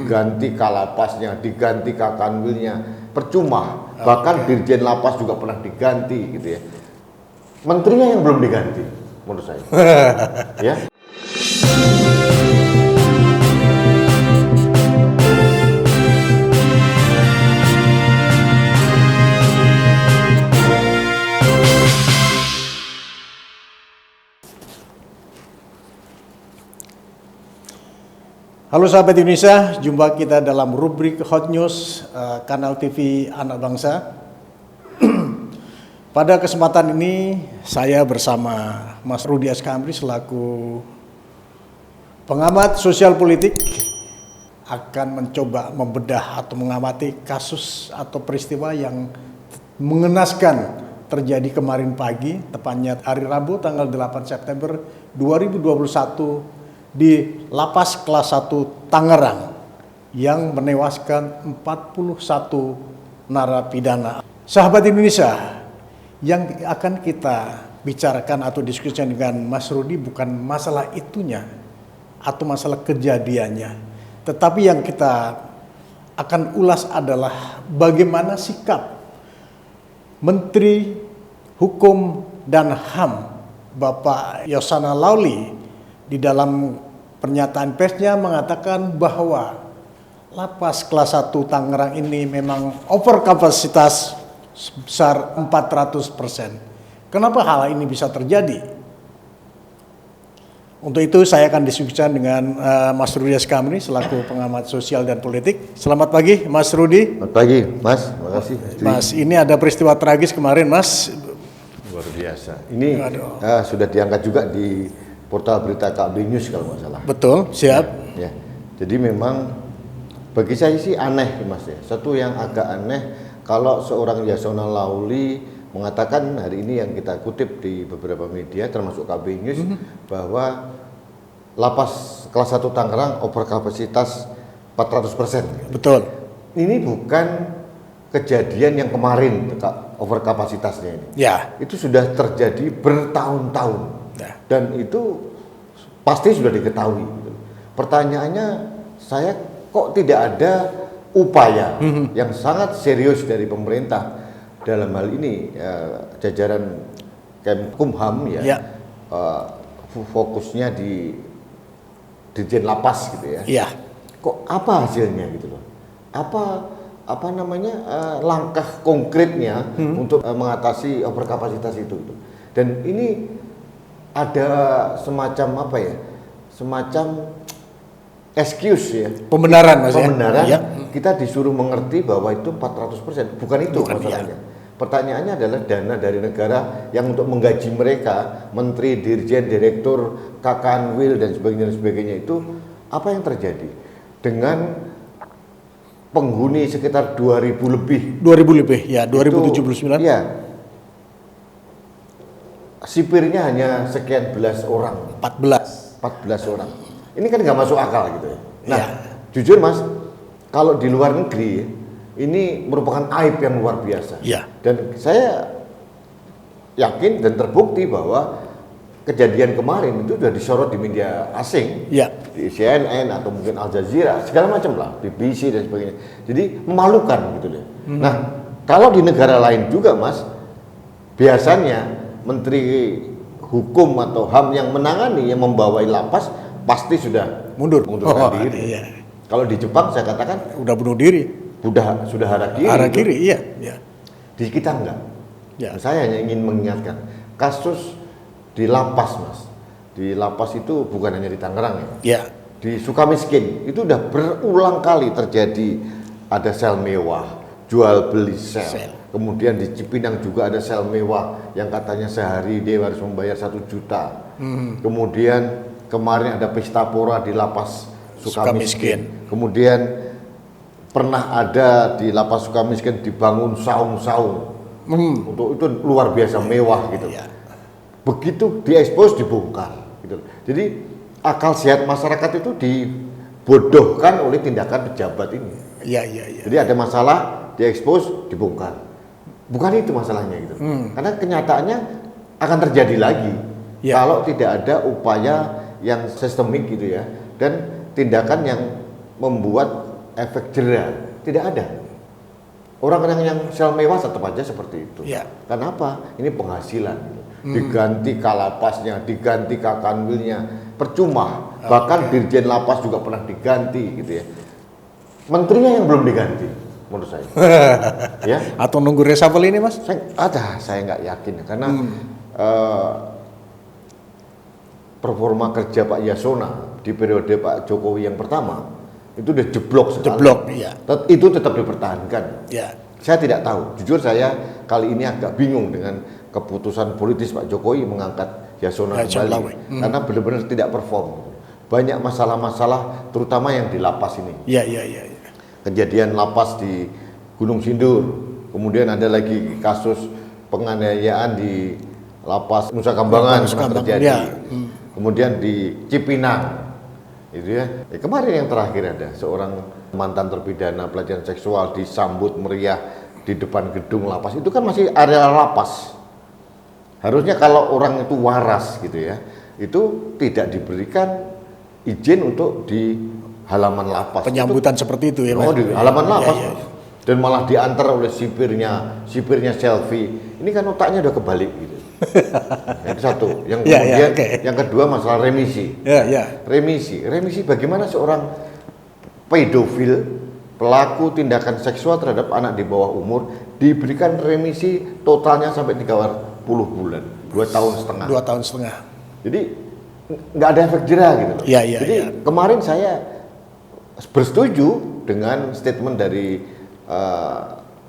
diganti kalapasnya, diganti kakanwilnya, percuma. Bahkan dirjen lapas juga pernah diganti gitu ya. Menterinya yang belum diganti menurut saya. Ya. Halo sahabat Indonesia, jumpa kita dalam rubrik Hot News Kanal TV Anak Bangsa. Pada kesempatan ini saya bersama Mas Rudi Askamri selaku pengamat sosial politik akan mencoba membedah atau mengamati kasus atau peristiwa yang mengenaskan terjadi kemarin pagi, tepatnya hari Rabu tanggal 8 September 2021 di Lapas Kelas 1 Tangerang yang menewaskan 41 narapidana. Sahabat Indonesia, yang akan kita bicarakan atau diskusikan dengan Mas Rudi bukan masalah itunya atau masalah kejadiannya, tetapi yang kita akan ulas adalah bagaimana sikap Menteri Hukum dan HAM Bapak Yasona Lawli di dalam pernyataan persnya mengatakan bahwa Lapas Kelas 1 Tangerang ini memang over kapasitas sebesar 400%. Kenapa hal ini bisa terjadi? Untuk itu saya akan diskusikan dengan Mas Rudi Askamri selaku pengamat sosial dan politik. Selamat pagi Mas Rudi. Selamat pagi Mas, terima kasih. Mas, ini ada peristiwa tragis kemarin Mas. Luar biasa. Ini sudah diangkat juga di portal berita KB News kalau nggak salah. Betul, siap. Ya. Jadi memang bagi saya sih aneh Mas ya. Satu yang agak aneh kalau seorang Yasona Lawli mengatakan hari ini yang kita kutip di beberapa media termasuk KB News bahwa Lapas Kelas 1 Tangerang over kapasitas 400%. Betul. Ini bukan kejadian yang kemarin over kapasitasnya ini. Ya. Itu sudah terjadi bertahun-tahun. Ya. Dan itu pasti sudah diketahui. Pertanyaannya, saya kok tidak ada upaya yang sangat serius dari pemerintah dalam hal ini jajaran Kemkumham fokusnya di Dirjen Lapas gitu ya. Iya. Kok apa hasilnya gitu loh? Apa namanya langkah konkretnya untuk mengatasi overkapasitas itu gitu. Dan ini ada semacam apa ya? Semacam excuse ya. Pembenaran Mas. Pembenaran. Ya. Kita disuruh mengerti bahwa itu 400%. Bukan itu masalahnya. Ya. Pertanyaannya adalah dana dari negara yang untuk menggaji mereka, menteri, dirjen, direktur, kakanwil dan sebagainya itu apa yang terjadi dengan penghuni sekitar 2000 lebih. 2000 lebih ya, 2079. Iya. Sipirnya hanya sekian belas orang. 14 orang. Ini kan nggak masuk akal gitu ya. Nah, jujur Mas, kalau di luar negeri ini merupakan aib yang luar biasa. Ya. Dan saya yakin dan terbukti bahwa kejadian kemarin itu sudah disorot di media asing. Ya. Di CNN atau mungkin Al Jazeera, segala macam lah, BBC dan sebagainya. Jadi memalukan gitu loh. Nah, kalau di negara lain juga Mas, biasanya Menteri Hukum atau HAM yang menangani, yang membawai lapas pasti sudah mundurkan diri. Iya. Kalau di Jepang saya katakan udah bunuh diri. Sudah harakiri. Harakiri, iya. Di kita enggak. Ya. Saya hanya ingin mengingatkan kasus di lapas Mas. Di lapas itu bukan hanya di Tangerang ya. Ya. Di Sukamiskin itu udah berulang kali terjadi ada sel mewah, jual beli sel. Kemudian di Cipinang juga ada sel mewah yang katanya sehari dia harus membayar 1 juta. Kemudian kemarin ada pesta pora di Lapas Sukamiskin. Kemudian pernah ada di Lapas Sukamiskin dibangun saung-saung. Untuk itu luar biasa mewah gitu. Ya. Begitu diekspos dibongkar gitu. Jadi akal sehat masyarakat itu dibodohkan oleh tindakan pejabat ini. Iya. Jadi ada masalah diekspos dibongkar. Bukan itu masalahnya gitu. Karena kenyataannya akan terjadi lagi kalau tidak ada upaya yang sistemik gitu ya, dan tindakan yang membuat efek jera, tidak ada. Orang-orang yang sel mewah tetap aja seperti itu. Ya. Kenapa? Ini penghasilan. Diganti kalapasnya, diganti kakanwilnya, percuma. Bahkan dirjen lapas juga pernah diganti gitu ya. Menterinya yang belum diganti, menurut saya. Ya. Atau nunggu reshuffle ini, Mas? Saya nggak yakin karena performa kerja Pak Yasona di periode Pak Jokowi yang pertama itu udah jeblok sekali. Jeblok, iya. Itu tetap dipertahankan. Ya. Saya tidak tahu. Jujur saya kali ini agak bingung dengan keputusan politis Pak Jokowi mengangkat Yasona kembali karena benar-benar tidak perform. Banyak masalah-masalah terutama yang di lapas ini. Iya. Kejadian lapas di Gunung Sindur, kemudian ada lagi kasus penganiayaan di lapas Nusa Kambangan pernah terjadi. Ya. Kemudian di Cipinang, itu ya. Kemarin yang terakhir ada seorang mantan terpidana pelecehan seksual disambut meriah di depan gedung lapas. Itu kan masih area lapas. Harusnya kalau orang itu waras gitu ya, itu tidak diberikan izin untuk di halaman lapas. Penyambutan itu, seperti itu ya, Mas? Oh, di halaman lapas. Ya. Dan malah diantar oleh sipirnya selfie. Ini kan otaknya udah kebalik gitu. Yang satu, yang kemudian yang kedua masalah remisi. Remisi bagaimana seorang pedofil pelaku tindakan seksual terhadap anak di bawah umur diberikan remisi totalnya sampai 30 bulan, 2 tahun setengah. 2 tahun setengah. Jadi nggak ada efek jera gitu loh. Jadi kemarin saya bersetuju dengan statement dari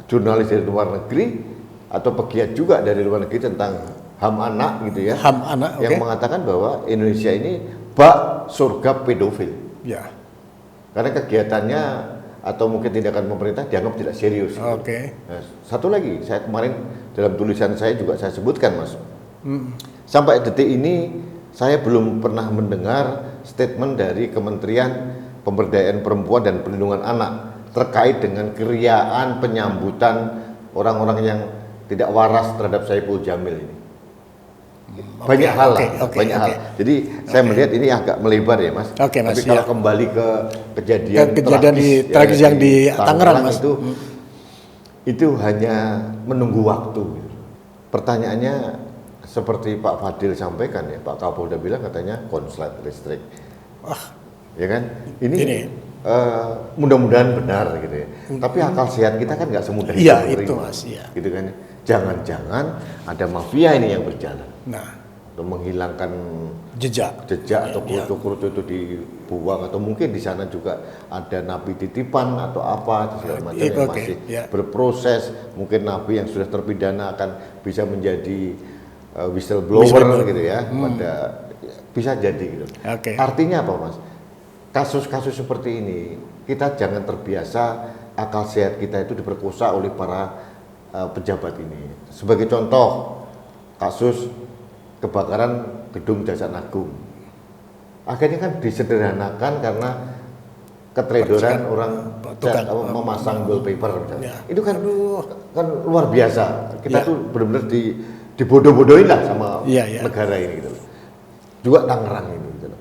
jurnalis dari luar negeri atau pegiat juga dari luar negeri tentang HAM anak gitu ya. HAM anak, yang mengatakan bahwa Indonesia ini bak surga pedofil. Ya. Karena kegiatannya atau mungkin tindakan pemerintah dianggap tidak serius. Nah, satu lagi, saya kemarin dalam tulisan saya juga saya sebutkan, Mas. Sampai detik ini saya belum pernah mendengar statement dari Kementerian Pemberdayaan Perempuan dan Perlindungan Anak terkait dengan keriaan penyambutan orang-orang yang tidak waras terhadap Saipul Jamil ini. Banyak hal. Jadi saya melihat ini agak melebar ya, Mas. Mas. Tapi kalau kembali ke kejadian tragis yang di Tangerang, Mas. Itu hanya menunggu waktu. Pertanyaannya seperti Pak Fadil sampaikan ya, Pak Kapolda bilang katanya konslet listrik. Ya kan? Ini mudah-mudahan benar gitu ya. Tapi akal sehat kita kan nggak semudah itu, Mas. Gitu kan? Jangan-jangan ada mafia ini yang berjalan. Nah, untuk menghilangkan jejak atau kurutu-kurutu itu dibuang atau mungkin di sana juga ada napi titipan atau apa segala macam yang masih berproses. Mungkin napi yang sudah terpidana akan bisa menjadi whistleblower gitu ya. Bisa jadi gitu. Artinya apa, Mas? Kasus-kasus seperti ini kita jangan terbiasa akal sehat kita itu diperkosa oleh para pejabat ini. Sebagai contoh kasus kebakaran gedung Kejaksaan Agung. Akhirnya kan disederhanakan karena keteledoran orang memasang wallpaper misalnya. Itu kan luar biasa. Kita tuh benar-benar dibodoh-bodohin lah sama negara ini gitu. Juga Tangerang ini gitu.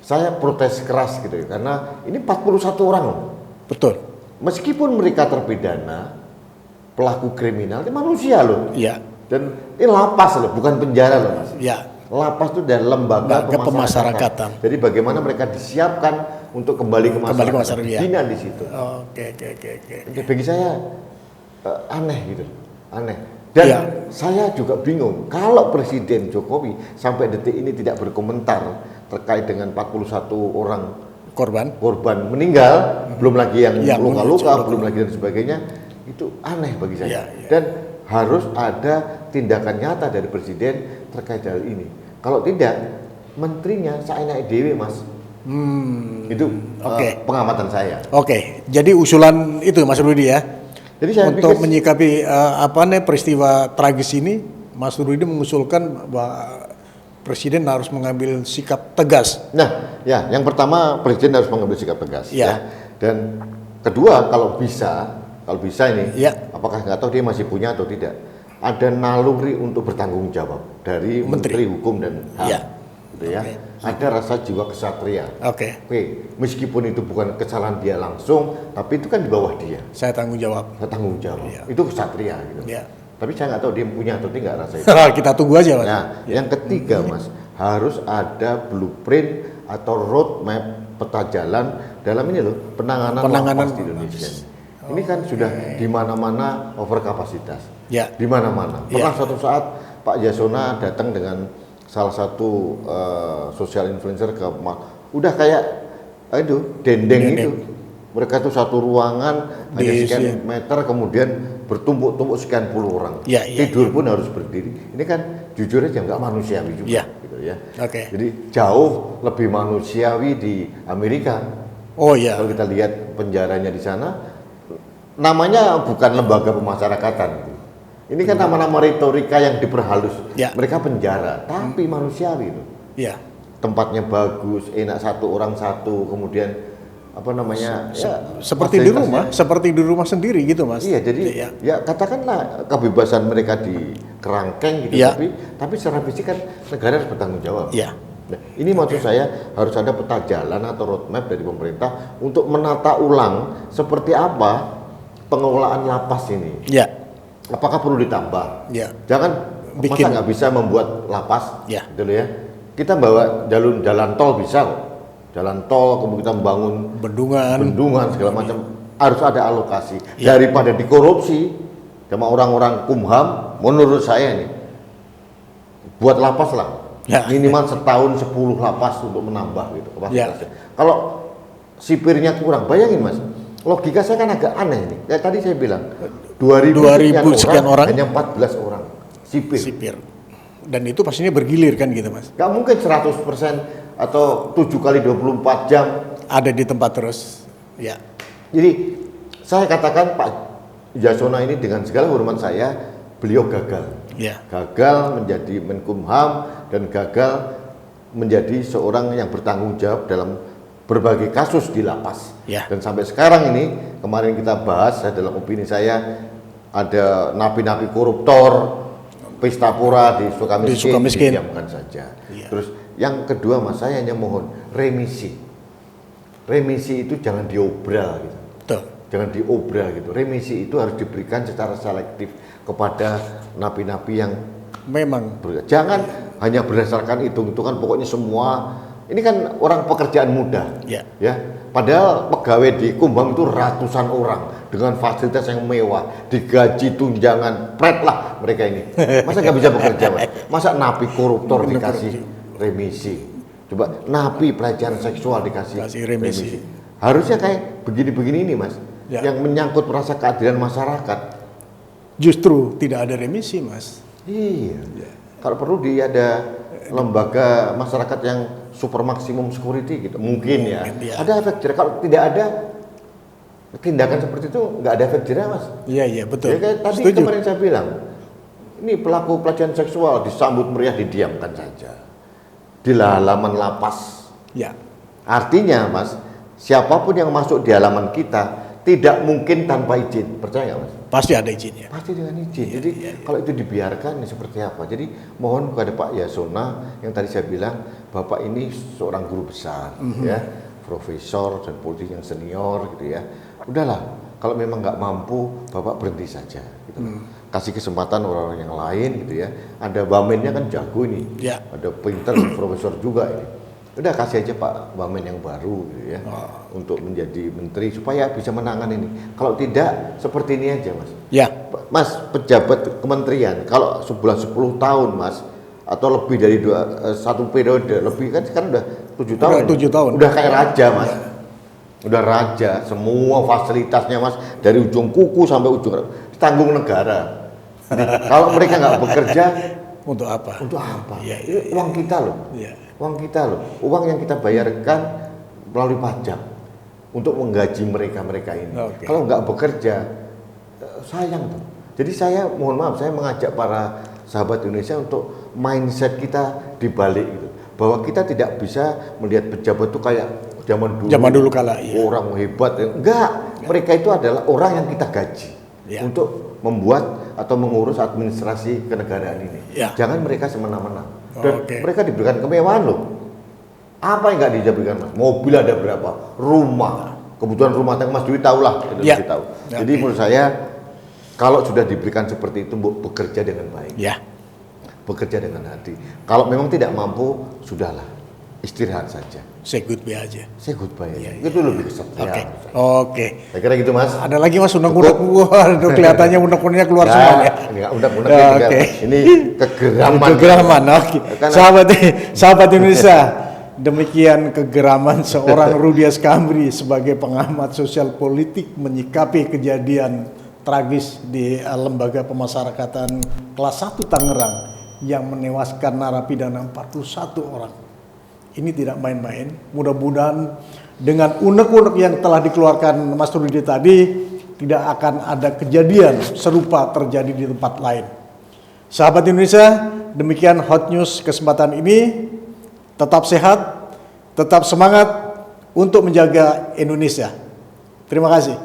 Saya protes keras gitu ya, karena ini 41 orang loh. Betul. Meskipun mereka terpidana, pelaku kriminal, itu manusia loh. Iya. Dan ini lapas loh, bukan penjara loh, Mas. Iya. Lapas itu dari lembaga pemasyarakatan. Jadi bagaimana mereka disiapkan untuk kembali ke masyarakat, dibina di situ. Oke. Bagi saya aneh gitu, aneh. Dan saya juga bingung kalau Presiden Jokowi sampai detik ini tidak berkomentar terkait dengan 41 orang korban meninggal, belum lagi yang luka-luka, belum lagi dan sebagainya. Itu aneh bagi saya. Dan harus ada tindakan nyata dari Presiden terkait hal ini. Kalau tidak, menterinya saya naik dewe, Mas. Itu pengamatan saya. Jadi usulan itu, Mas Rudi ya. Jadi saya untuk menyikapi peristiwa tragis ini, Mas Rudi mengusulkan bahwa Presiden harus mengambil sikap tegas. Nah, yang pertama Presiden harus mengambil sikap tegas. Dan kedua, kalau bisa ini, apakah nggak tahu dia masih punya atau tidak, ada naluri untuk bertanggung jawab dari Menteri Hukum dan HAM. gitu ya. Ada rasa jiwa kesatria. Oke. Oke, meskipun itu bukan kesalahan dia langsung, tapi itu kan di bawah dia. Saya tanggung jawab. Tanggung jawab. Iya. Itu kesatria gitu. Ya. Tapi saya nggak tahu dia punya atau tidak rasa itu. Kita tunggu aja, Mas. Nah, yang ketiga, Mas, harus ada blueprint atau roadmap peta jalan dalam ini loh penanganan lapas di Indonesia. Ini kan sudah di mana-mana overkapasitas. Ya. Di mana-mana. Pernah suatu saat Pak Yasona datang dengan salah satu social influencer ke udah kayak itu dendeng itu. Mereka itu satu ruangan hanya sekian meter, kemudian bertumpuk-tumpuk sekian puluh orang. Tidur pun harus berdiri. Ini kan jujur aja nggak manusiawi juga. Gitu ya. Jadi jauh lebih manusiawi di Amerika. Oh iya. Kalau kita lihat penjaranya di sana, namanya bukan lembaga pemasyarakatan. Ini kan nama-nama retorika yang diperhalus. Mereka penjara, tapi manusiawi itu. Tempatnya bagus, enak, satu orang satu, kemudian apa namanya seperti di rumah sendiri gitu, Mas. Iya, jadi ya katakanlah kebebasan mereka di kerangkeng gitu, tapi secara fisik kan negara harus bertanggung jawab. Nah, ini maksud saya harus ada peta jalan atau roadmap dari pemerintah untuk menata ulang seperti apa pengelolaan lapas ini. Apakah perlu ditambah? Jangan masa nggak bisa membuat lapas, gitu ya. Kita bawa jalan tol bisa kok. Jalan tol, kemudian kita membangun bendungan segala macam, harus ada alokasi. Daripada dikorupsi sama orang-orang Kumham, menurut saya nih, buat lapas lah, minimal setahun 10 lapas untuk menambah gitu kapasitasnya. Kalau sipirnya kurang, bayangin Mas, logika saya kan agak aneh nih. Kayak tadi saya bilang, 2000 sekian orang, hanya 14 orang sipir. Dan itu pastinya bergilir kan gitu, Mas? Gak mungkin 100% atau 7 kali 24 jam ada di tempat terus. Jadi saya katakan Pak Yasona ini dengan segala hormat saya, beliau gagal. Gagal menjadi Menkumham dan gagal menjadi seorang yang bertanggung jawab dalam berbagai kasus di lapas. Dan sampai sekarang ini, kemarin kita bahas, dalam opini saya ada napi-napi koruptor, pesta pora di Sukamiskin, didiamkan saja. Terus yang kedua, Mas, saya hanya mohon remisi. Remisi itu jangan diobral gitu. Jangan diobral gitu. Remisi itu harus diberikan secara selektif kepada napi-napi yang memang jangan hanya berdasarkan hitung-hitungan pokoknya semua. Ini kan orang pekerjaan mudah. Ya. Padahal pegawai di Kumham itu ratusan orang dengan fasilitas yang mewah, digaji tunjangan, pret lah mereka ini. Masa nggak bisa bekerja, Mas? Masa napi koruptor dikasih remisi? Coba napi pelecehan seksual dikasih remisi. Harusnya kayak begini-begini ini, Mas, yang menyangkut rasa keadilan masyarakat. Justru tidak ada remisi, Mas. Iya. Kalau perlu ada lembaga masyarakat yang super maksimum security gitu, mungkin ya. Ada efek jerah. Kalau tidak ada tindakan seperti itu, nggak ada efek jerah, Mas. Iya betul. Ya, kayak tadi kemarin saya bilang, ini pelaku pelecehan seksual disambut meriah, didiamkan saja di halaman lapas. Artinya, Mas, siapapun yang masuk di halaman kita tidak mungkin tanpa izin, percaya nggak, Mas? Pasti ada izinnya. Pasti dengan izin. Jadi kalau itu dibiarkan ya seperti apa? Jadi mohon kepada Pak Yasona yang tadi saya bilang, Bapak ini seorang guru besar, ya, profesor dan politisi yang senior gitu ya. Udahlah, kalau memang nggak mampu, Bapak berhenti saja. Gitu. Kasih kesempatan orang-orang yang lain gitu ya. Ada Wamennya kan jago ini, ada pinter profesor juga ini. Udah kasih aja Pak Wamen yang baru gitu ya, untuk menjadi menteri supaya bisa menangani ini. Kalau tidak seperti ini aja, Mas. Mas, pejabat kementerian kalau sebulan 10 tahun, Mas, atau lebih dari satu periode lebih kan sekarang udah 7 tahun. 7 tahun. Udah kayak raja, Mas. Udah raja, semua fasilitasnya, Mas, dari ujung kuku sampai ujung tanggung negara. Kalau mereka nggak bekerja, untuk apa? Untuk apa? Ini uang kita loh. Uang kita loh, uang yang kita bayarkan melalui pajak untuk menggaji mereka ini. Kalau nggak bekerja, sayang tuh. Jadi saya mohon maaf, saya mengajak para sahabat Indonesia untuk mindset kita dibalik gitu, bahwa kita tidak bisa melihat pejabat itu kayak zaman dulu kala orang hebat. Enggak, mereka itu adalah orang yang kita gaji untuk membuat atau mengurus administrasi kenegaraan ini. Jangan mereka semena-mena. Dan Oke. mereka diberikan kemewahan loh. Apa yang nggak diberikan Mas? Mobil ada berapa? Rumah, kebutuhan rumah tangga Mas Dwi tahu lah, Ya. lebih tahu. Ya, Jadi oke. menurut saya kalau sudah diberikan seperti itu, bekerja dengan baik, Ya, bekerja dengan hati. Kalau memang tidak mampu, sudahlah, istirahat saja. say goodbye aja. Saya goodbye. Iya, Itu lebih kesetiaan. Oke. Oke. Saya kira gitu Mas. Ada lagi Mas unek-unek, waduh kelihatannya unek-uneknya keluar semua ya. Enggak, unek-unek Ya, ini, oke. ini kegeraman. Kegeraman, oke. Kan- Sahabat Indonesia, demikian kegeraman seorang Rudi Askamri sebagai pengamat sosial politik menyikapi kejadian tragis di Lembaga Pemasyarakatan kelas 1 Tangerang yang menewaskan narapidana 41 orang. Ini tidak main-main. Mudah-mudahan dengan unek-unek yang telah dikeluarkan Mas Rudi tadi tidak akan ada kejadian serupa terjadi di tempat lain. Sahabat Indonesia, demikian Hot News kesempatan ini. Tetap sehat, tetap semangat untuk menjaga Indonesia. Terima kasih.